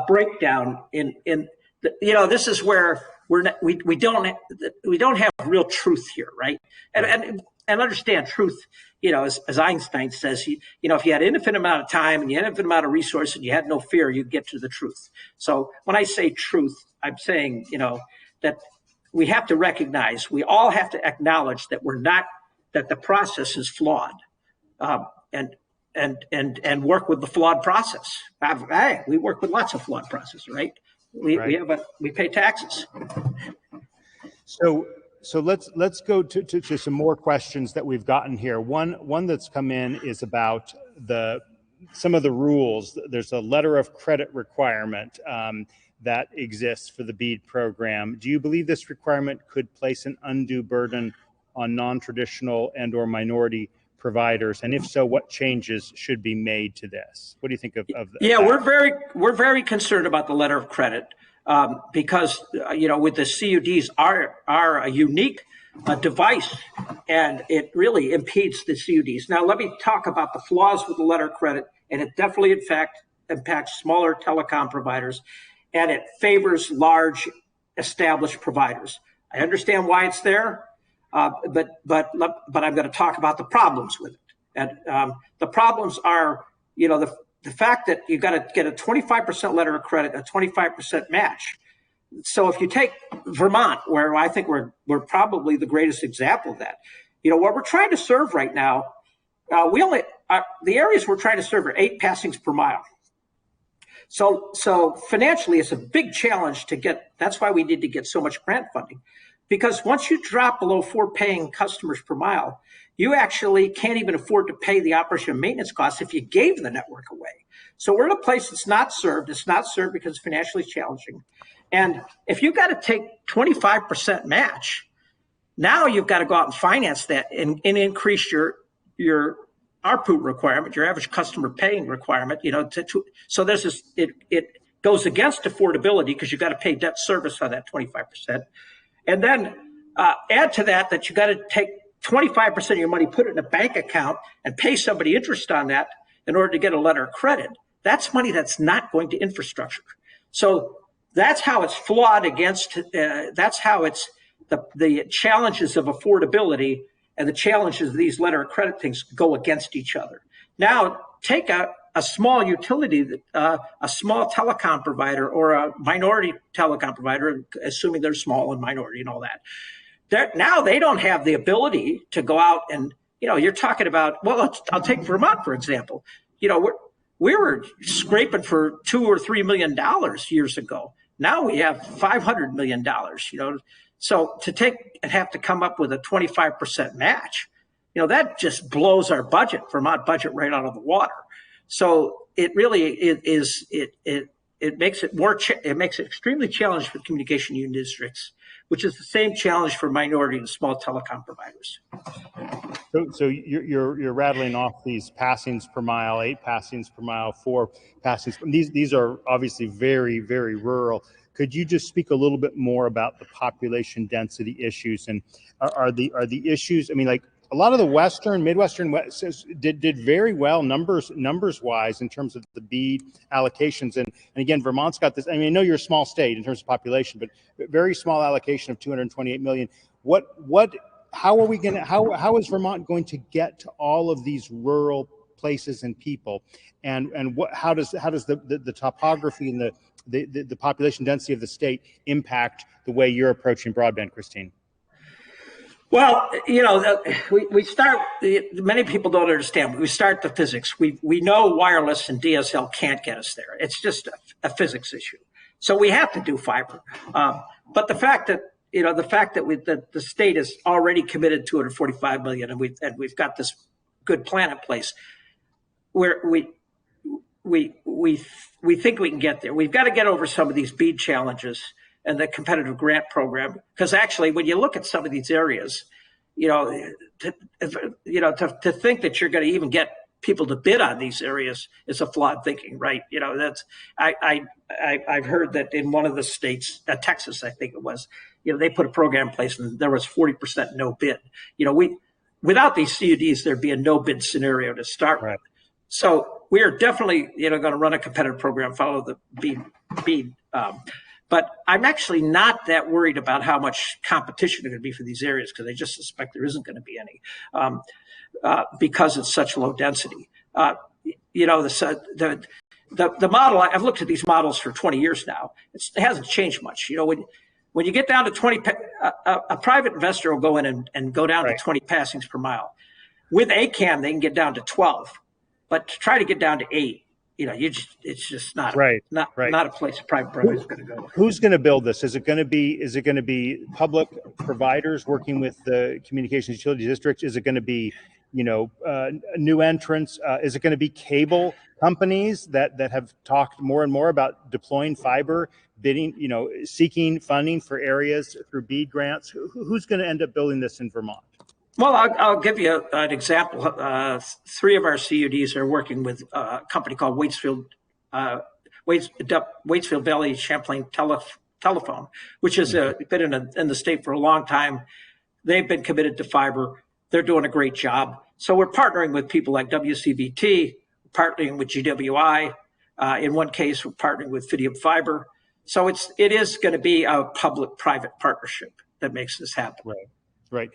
breakdown this is where we don't have real truth here, right? And understand truth, as Einstein says, if you had an infinite amount of time and you had an infinite amount of resources and you had no fear, you'd get to the truth. So when I say truth, I'm saying, that we have to recognize, we all have to acknowledge that that the process is flawed, and work with the flawed process. We work with lots of flawed processes, right? We pay taxes. So let's go to some more questions that we've gotten here. One that's come in is about some of the rules. There's a letter of credit requirement that exists for the BEAD program. Do you believe this requirement could place an undue burden on non-traditional and/or minority providers? And if so, what changes should be made to this? What do you think of that? Yeah, we're very concerned about the letter of credit because with the CUDs are a unique device, and it really impedes the CUDs. Now, let me talk about the flaws with the letter of credit, and it definitely, in fact, impacts smaller telecom providers, and it favors large established providers. I understand why it's there. But I'm going to talk about the problems with it. And the problems are, the fact that you've got to get a 25% letter of credit, a 25% match. So if you take Vermont, where I think we're probably the greatest example of that, what we're trying to serve right now, the areas we're trying to serve are 8 passings per mile. So financially, it's a big challenge to get. That's why we need to get so much grant funding. Because once you drop below 4 paying customers per mile, you actually can't even afford to pay the operation and maintenance costs if you gave the network away. So we're in a place that's not served. It's not served because it's financially challenging. And if you've got to take 25% match, now you've got to go out and finance that and increase your ARPU requirement, your average customer paying requirement. So there's this. It goes against affordability because you've got to pay debt service on that 25%. And then add to that you got to take 25% of your money, put it in a bank account, and pay somebody interest on that in order to get a letter of credit. That's money that's not going to infrastructure. So that's how it's flawed against. That's how it's the challenges of affordability and the challenges of these letter of credit things go against each other. Now take a small utility, a small telecom provider or a minority telecom provider, assuming they're small and minority and all that. Now they don't have the ability to go out and, you're talking about, well, I'll take Vermont, for example. We were scraping for $2 or $3 million years ago. Now we have $500 million, So to take and have to come up with a 25% match, that just blows our Vermont budget right out of the water. So it really is. It makes it extremely challenging for communication union districts, which is the same challenge for minority and small telecom providers. So you're rattling off these passings per mile, 8 passings per mile, 4 passings. These are obviously very, very rural. Could you just speak a little bit more about the population density issues, and are the issues? I mean, like, a lot of the Midwestern did very well numbers wise in terms of the BEAD allocations. And again, Vermont's got this. I mean, I know you're a small state in terms of population, but very small allocation of 228 million. How is Vermont going to get to all of these rural places and people? And how does the topography and the population density of the state impact the way you're approaching broadband, Christine? Well, we start. Many people don't understand. We start the physics. We know wireless and DSL can't get us there. It's just a physics issue. So we have to do fiber. But the fact that the fact that the state is already committed $245 million, and we've got this good plan in place, where we think we can get there. We've got to get over some of these BEAD challenges and the competitive grant program, because actually, when you look at some of these areas, to think that you're going to even get people to bid on these areas is a flawed thinking, right? That's I've heard that in one of the states, Texas, I think it was, they put a program in place and there was 40% no bid. Without these CUDs, there'd be a no bid scenario to start with. So we are definitely, going to run a competitive program, follow the BEAD. But I'm actually not that worried about how much competition there going to be for these areas, because I just suspect there isn't going to be any, because it's such low density. The model, I've looked at these models for 20 years now. It hasn't changed much. When you get down to 20, a private investor will go in and go down to 20 passings per mile. With ACAM, they can get down to 12, but to try to get down to 8, it's just not not a place a private provider is going to go. Who's going to build this? Is it going to be public providers working with the communications utility districts? Is it going to be new entrants? Is it going to be cable companies that have talked more and more about deploying fiber, bidding, seeking funding for areas through BEAD grants? Who's going to end up building this in Vermont? Well, I'll give you an example. 3 of our CUDs are working with a company called Waitsfield Valley Champlain Telephone, which has been in the state for a long time. They've been committed to fiber. They're doing a great job. So we're partnering with people like WCVT, partnering with GWI. In one case, we're partnering with Fidium Fiber. So it is going to be a public-private partnership that makes this happen. Right.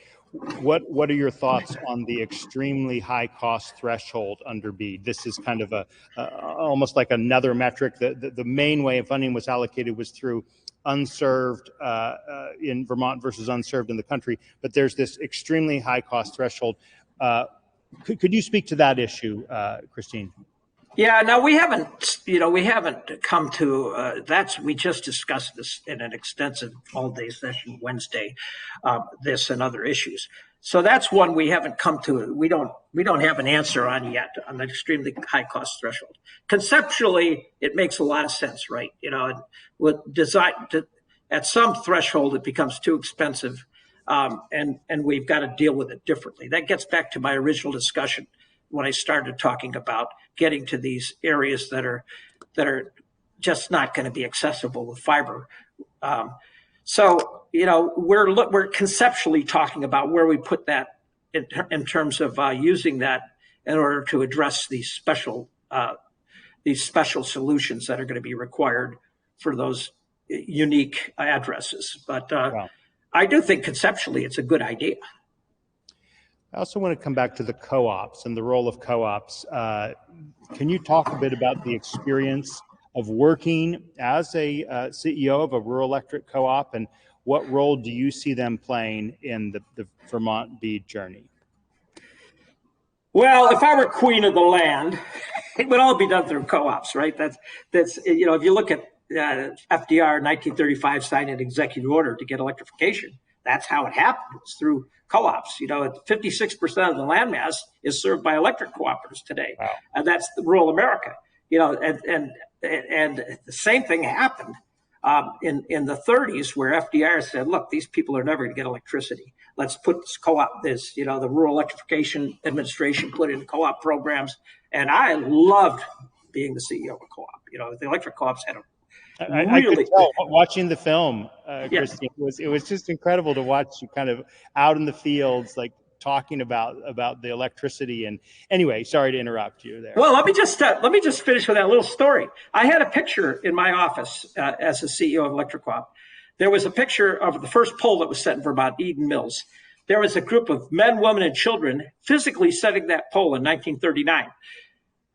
What are your thoughts on the extremely high cost threshold under BEAD? This is kind of almost like another metric. The main way of funding was allocated was through unserved in Vermont versus unserved in the country. But there's this extremely high cost threshold. Could you speak to that issue, Christine? Yeah, no, we haven't come to we just discussed this in an extensive all-day session Wednesday, this and other issues. So that's one we haven't come to. We don't have an answer on yet on the extremely high cost threshold. Conceptually, it makes a lot of sense, right? With at some threshold, it becomes too expensive, and we've got to deal with it differently. That gets back to my original discussion when I started talking about getting to these areas that are just not going to be accessible with fiber. So we're conceptually talking about where we put that in terms of using that in order to address these special solutions that are going to be required for those unique addresses. But I do think conceptually it's a good idea. I also want to come back to the co-ops and the role of co-ops. Can you talk a bit about the experience of working as a CEO of a rural electric co-op, and what role do you see them playing in the Vermont BEAD journey? Well, if I were queen of the land, it would all be done through co-ops, right? That's if you look at FDR 1935 signed an executive order to get electrification. That's how it happened. It's through co-ops. 56% of the landmass is served by electric cooperatives today, and that's the rural America. And the same thing happened in the 30s, where FDR said, "Look, these people are never going to get electricity. Let's put this co-op, the Rural Electrification Administration put in co-op programs." And I loved being the CEO of a co-op. The electric co-ops had a I could tell watching the film, Christine, it was just incredible to watch you kind of out in the fields, like talking about the electricity. And anyway, sorry to interrupt you there. Well, let me just finish with that little story. I had a picture in my office as a CEO of Electric Co-op. There was a picture of the first pole that was set in Vermont, Eden Mills. There was a group of men, women, and children physically setting that pole in 1939.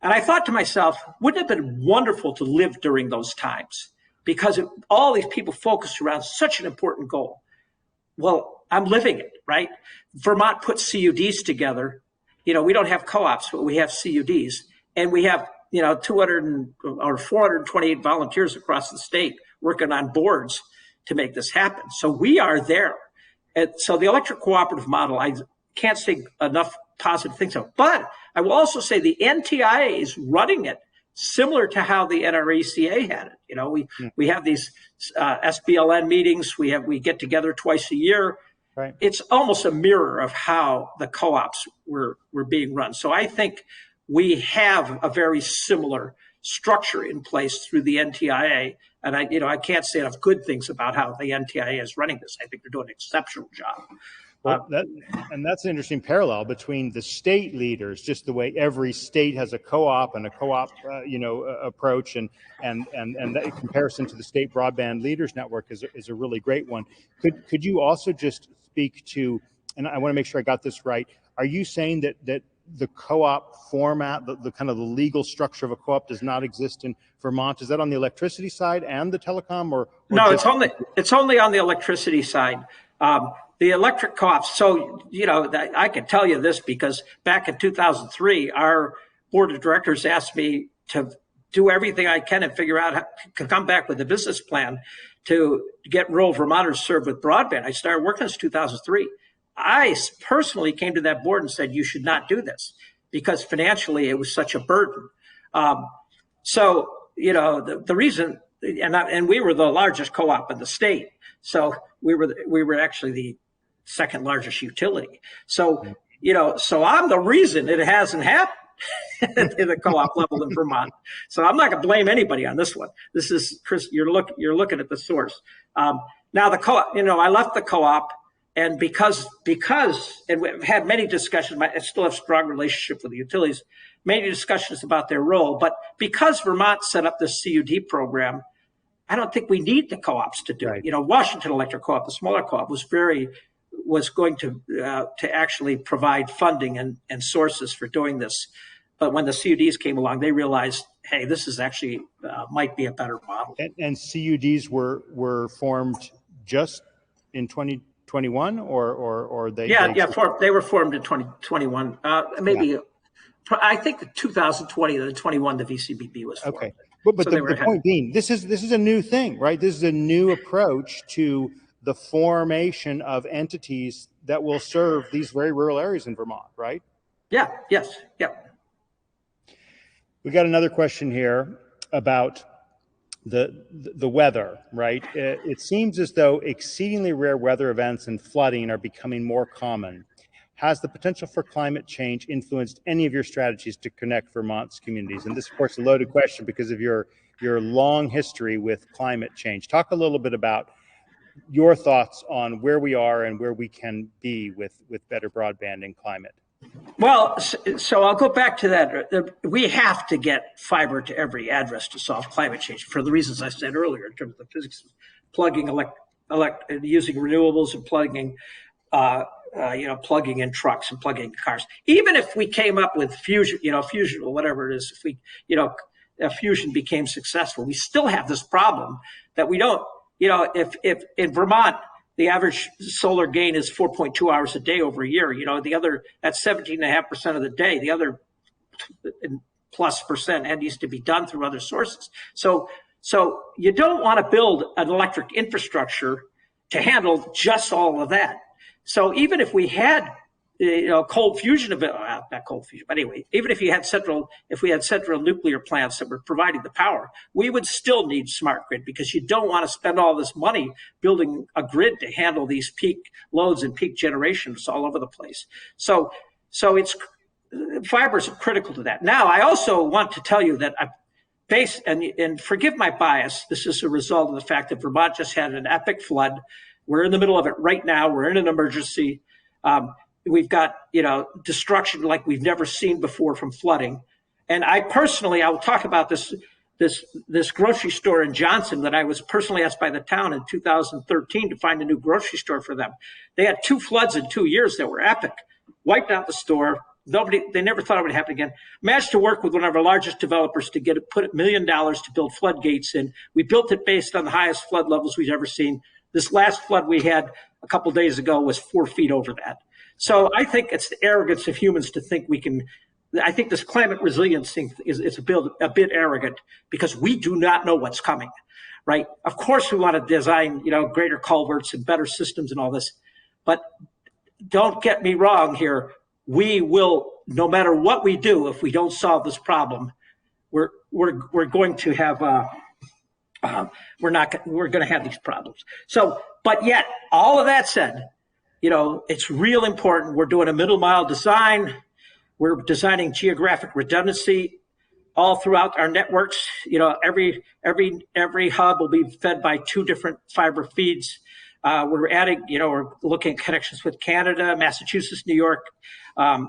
And I thought to myself, wouldn't it have been wonderful to live during those times? Because all these people focused around such an important goal. Well, I'm living it, right? Vermont put CUDs together. We don't have co-ops, but we have CUDs. And we have, 200 or 428 volunteers across the state working on boards to make this happen. So we are there. And so the electric cooperative model, I can't say enough positive things about. But I will also say the NTIA is running it similar to how the NRECA had it. We have these SBLN meetings. We get together twice a year. Right. It's almost a mirror of how the co-ops were being run. So I think we have a very similar structure in place through the NTIA. And I can't say enough good things about how the NTIA is running this. I think they're doing an exceptional job. Well, that's an interesting parallel between the state leaders, just the way every state has a co-op and a co-op, approach, and that comparison to the State Broadband Leaders Network is a really great one. Could you also just speak to, and I want to make sure I got this right, are you saying that the co-op format, the kind of the legal structure of a co-op does not exist in Vermont? Is that on the electricity side and the telecom, or no? It's only on the electricity side. The electric co-ops. So I can tell you this because back in 2003, our board of directors asked me to do everything I can and figure out how to come back with a business plan to get rural Vermonters served with broadband. I started working this 2003. I personally came to that board and said, you should not do this because financially it was such a burden. So, the reason, and we were the largest co-op in the state. So we were actually the second largest utility. So, so I'm the reason it hasn't happened at the co-op level in Vermont. So I'm not going to blame anybody on this one. This is, Chris, you're looking at the source. Now the co-op, I left the co-op. And because, and we've had many discussions, I still have a strong relationship with the utilities, many discussions about their role. But because Vermont set up this CUD program, I don't think we need the co-ops to do it. Washington Electric Co-op, the smaller co-op, was going to actually provide funding and sources for doing this. But when the CUDs came along, they realized, hey, this is actually might be a better model. And CUDs were formed just in 2021, or they? They were formed in 2021. I think the 2020 to 21, the VCBB was formed. Okay. But so the point being, this is a new thing, right? This is a new approach to the formation of entities that will serve these very rural areas in Vermont, right? Yeah. Yes. Yeah. We got another question here about the weather, right? It seems as though exceedingly rare weather events and flooding are becoming more common. Has the potential for climate change influenced any of your strategies to connect Vermont's communities? And this, of course, is a loaded question because of your long history with climate change. Talk a little bit about your thoughts on where we are and where we can be with better broadband and climate. Well, so I'll go back to that. We have to get fiber to every address to solve climate change for the reasons I said earlier in terms of the physics, plugging using renewables and plugging in trucks and plugging in cars. Even if we came up with fusion or whatever it is, if fusion became successful, we still have this problem that we don't, if in Vermont, the average solar gain is 4.2 hours a day over a year. That's 17.5% of the day. The other plus percent needs to be done through other sources. So you don't want to build an electric infrastructure to handle just all of that. So even if we had, cold fusion, not cold fusion, but anyway, even if we had central nuclear plants that were providing the power, we would still need smart grid because you don't want to spend all this money building a grid to handle these peak loads and peak generations all over the place. So fibers are critical to that. Now, I also want to tell you that and forgive my bias, this is a result of the fact that Vermont just had an epic flood. We're in the middle of it right now. We're in an emergency. We've got, destruction like we've never seen before from flooding. And I will talk about this grocery store in Johnson that I was personally asked by the town in 2013 to find a new grocery store for them. They had 2 floods in 2 years that were epic, wiped out the store. They never thought it would happen again. Managed to work with one of our largest developers to put $1 million to build floodgates in. We built it based on the highest flood levels we've ever seen. This last flood we had a couple days ago was 4 feet over that. So I think it's the arrogance of humans to think we can. I think this climate resilience thing is a bit arrogant because we do not know what's coming, right? Of course, we want to design, greater culverts and better systems and all this, but don't get me wrong here. We will, no matter what we do, if we don't solve this problem, we're going to have we're going to have these problems. So, but yet, all of that said, it's real important. We're doing a middle mile design. We're designing geographic redundancy all throughout our networks. Every hub will be fed by 2 different fiber feeds. We're adding, we're looking at connections with Canada, Massachusetts, New York, and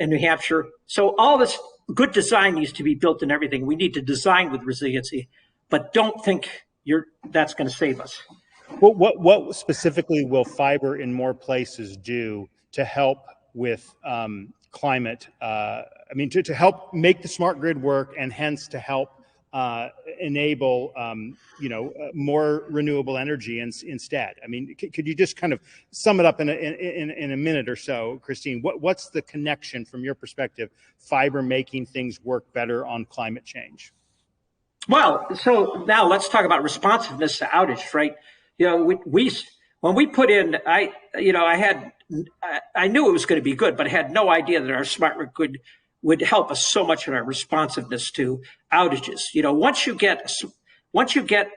New Hampshire. So all this good design needs to be built in everything. We need to design with resiliency, but don't think that's going to save us. What specifically will fiber in more places do to help with climate? To help make the smart grid work, and hence to help enable more renewable energy instead. Could you just kind of sum it up in a minute or so, Christine? What's the connection from your perspective, fiber making things work better on climate change? Well, so now let's talk about responsiveness to outage, right? When we put in, I knew it was going to be good, but I had no idea that our smart grid would help us so much in our responsiveness to outages. Once you get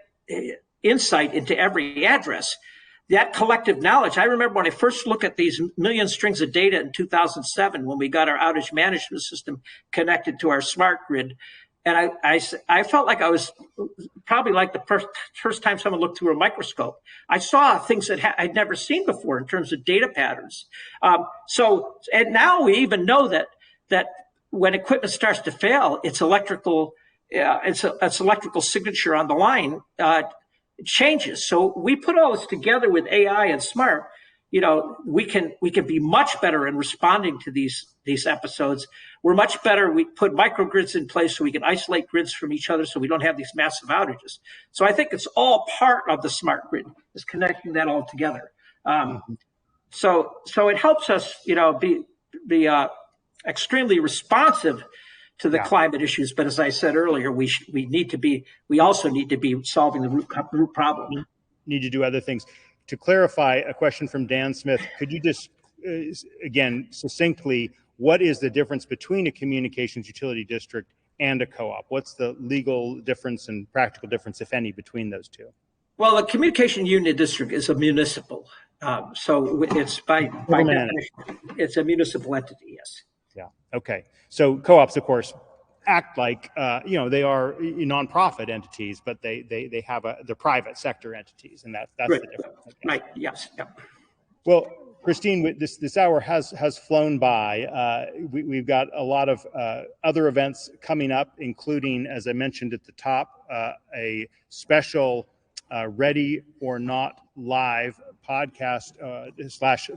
insight into every address, that collective knowledge. I remember when I first looked at these million strings of data in 2007, when we got our outage management system connected to our smart grid. And I felt like I was probably like the first time someone looked through a microscope. I saw things that I'd never seen before in terms of data patterns. And now we even know that when equipment starts to fail, its electrical signature on the line changes. So we put all this together with AI and smart. We can be much better in responding to these episodes. We're much better. We put microgrids in place so we can isolate grids from each other, so we don't have these massive outages. So I think it's all part of the smart grid, is connecting that all together. So it helps us, be extremely responsive to the climate issues. But as I said earlier, we also need to be solving the root problem. Need to do other things. To clarify, a question from Dan Smith, could you just, again, succinctly, what is the difference between a communications utility district and a co-op? What's the legal difference and practical difference, if any, between those two? Well, a communication unit district is a municipal. So it's by definition, it's a municipal entity, yes. Yeah, okay. So co-ops, of course, act like, they are nonprofit entities, but they have they're private sector entities, and that's right. The difference. Right, yes. Yep. Well, Christine, this hour has flown by. We've got a lot of other events coming up, including, as I mentioned at the top, a special Ready or Not Live podcast /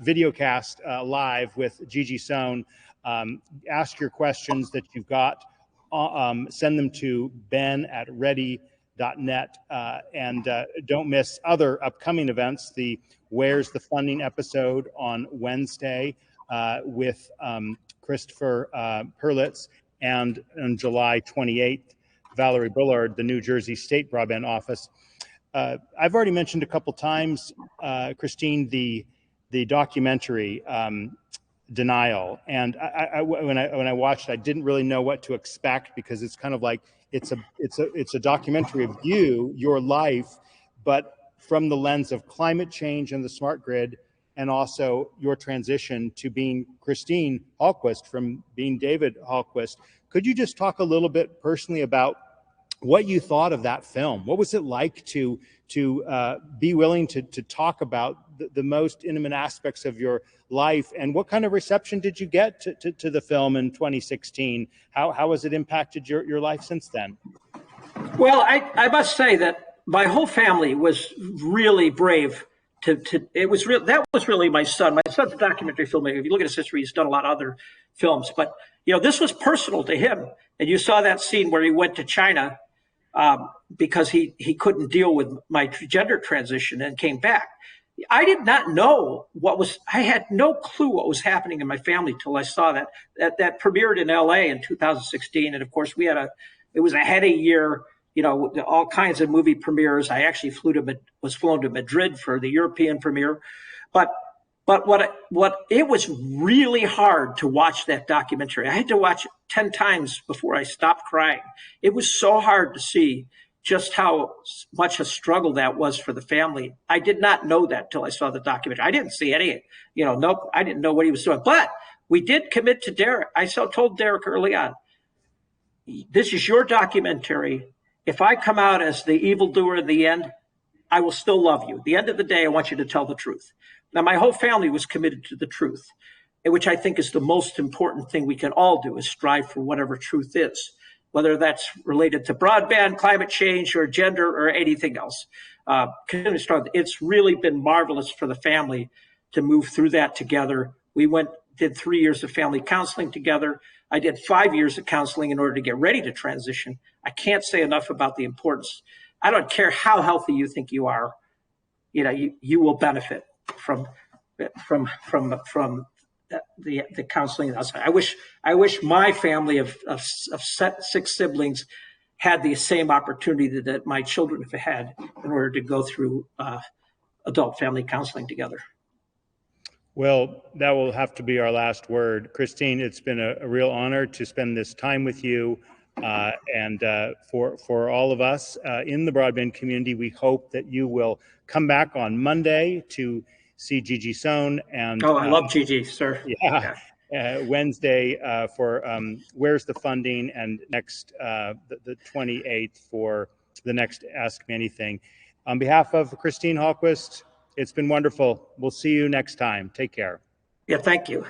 videocast live with Gigi Sohn. Ask your questions that you've got. Send them to ben@ready.net, and don't miss other upcoming events. The Where's the Funding episode on Wednesday with Christopher Perlitz, and on July 28th, Valerie Bullard, the New Jersey State Broadband Office. I've already mentioned a couple times, Christine, the documentary Denial, and when I watched it, I didn't really know what to expect, because it's kind of like it's a documentary of your life, but from the lens of climate change and the smart grid, and also your transition to being Christine Hallquist from being David Hallquist. Could you just talk a little bit personally about what you thought of that film? What was it like to be willing to talk about the most intimate aspects of your life, and what kind of reception did you get to the film in 2016? How has it impacted your life since then? Well, I must say that my whole family was really brave. That was really my son. My son's a documentary filmmaker. If you look at his history, he's done a lot of other films, but this was personal to him. And you saw that scene where he went to China because he couldn't deal with my gender transition and came back. I did not know I had no clue what was happening in my family till I saw that premiered in LA in 2016. And of course it was a heady year. all kinds of movie premieres. I actually was flown to Madrid for the European premiere. But what it was really hard to watch that documentary. I had to watch it 10 times before I stopped crying. It was so hard to see just how much a struggle that was for the family. I did not know that till I saw the documentary. I didn't see any, nope, I didn't know what he was doing. But we did commit to Derek. I told Derek early on, this is your documentary. If I come out as the evildoer in the end, I will still love you. At the end of the day, I want you to tell the truth. Now, my whole family was committed to the truth, which I think is the most important thing we can all do, is strive for whatever truth is, whether that's related to broadband, climate change, or gender, or anything else. It's really been marvelous for the family to move through that together. We did 3 years of family counseling together. I did 5 years of counseling in order to get ready to transition. I can't say enough about the importance. I don't care how healthy you think you are, you will benefit from the counseling outside. I wish my family of 6 siblings had the same opportunity that my children have had in order to go through adult family counseling together. Well, that will have to be our last word. Christine, it's been a real honor to spend this time with you. And for all of us in the broadband community, we hope that you will come back on Monday to see Gigi Sohn. And I love Gigi, sir. Yeah. Wednesday for Where's the Funding, and next the 28th for the next Ask Me Anything. On behalf of Christine Hallquist, it's been wonderful. We'll see you next time. Take care. Yeah, thank you.